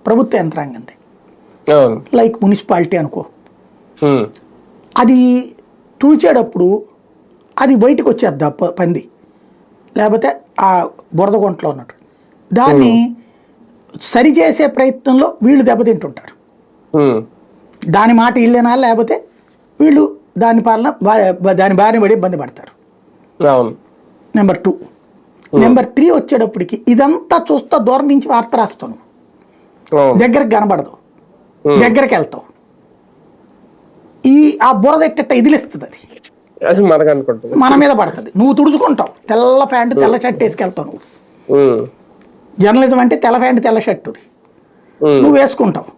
ప్రభుత్వ యంత్రాంగంది, like municipality అనుకో. అది తుడిచేటప్పుడు అది బయటకు వచ్చేద్దా పంది, లేకపోతే ఆ బురద గుంటలో ఉన్నట్టు దాన్ని సరిచేసే ప్రయత్నంలో వీళ్ళు దెబ్బతింటుంటారు. దాని మాట ఇల్లేనా, లేకపోతే వీళ్ళు దాని పాలన దాని బారిన పడి ఇబ్బంది పడతారు. నెంబర్ 2. నెంబర్ 3 వచ్చేటప్పటికి ఇదంతా చూస్తా దూరం నుంచి వార్త రాస్తాను, దగ్గరకు కనబడదు, దగ్గరికి వెళ్తావు, ఆ బురద ఎట్ట ఇదిలిస్తుంది, అది మన మీద పడుతుంది. నువ్వు తుడుచుకుంటావు, తెల్ల ప్యాంటు తెల్ల షర్ట్ వేసుకెళ్తావు. నువ్వు జర్నలిజం అంటే తెల్ల ప్యాంటు తెల్ల షర్టుది నువ్వు వేసుకుంటావు,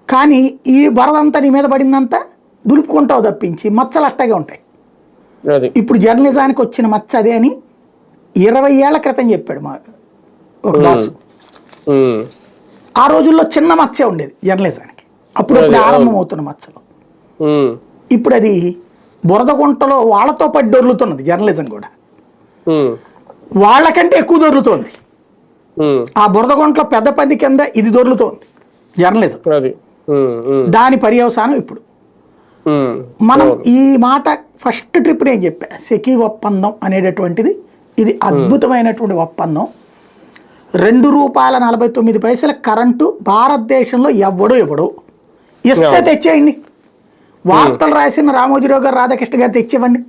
కానీ ఈ బురదంతా నీ మీద పడిందంతా దులుపుకుంటావు తప్పించి మచ్చలు అట్టగే ఉంటాయి. ఇప్పుడు జర్నలిజానికి వచ్చిన మచ్చ అదే అని 20 ఏళ్ల క్రితం చెప్పాడు మా ఒక బాసు. ఆ రోజుల్లో చిన్న మచ్చే ఉండేది జర్నలిజానికి, అప్పుడప్పుడు ఆరంభం అవుతున్న మచ్చలు. ఇప్పుడు అది బురద గుంటలో వాళ్ళతో పడి దొర్లుతున్నది జర్నలిజం కూడా, వాళ్ళకంటే ఎక్కువ దొర్లుతోంది. ఆ బురద గుంటలో పెద్ద పది కింద ఇది దొర్లుతోంది జర్నలిజం. దాని పర్యవసానం ఇప్పుడు మనం ఈ మాట ఫస్ట్ ట్రిప్ నేను చెప్పా, సెకీ ఒప్పందం అనేటటువంటిది ఇది అద్భుతమైనటువంటి ఒప్పందం. ₹2.49 కరెంటు భారతదేశంలో ఎవడో ఇస్తే తెచ్చేయండి. వార్తలు రాసిన రామోజీరావు గారు, రాధాకృష్ణ గారు తెచ్చేవండి.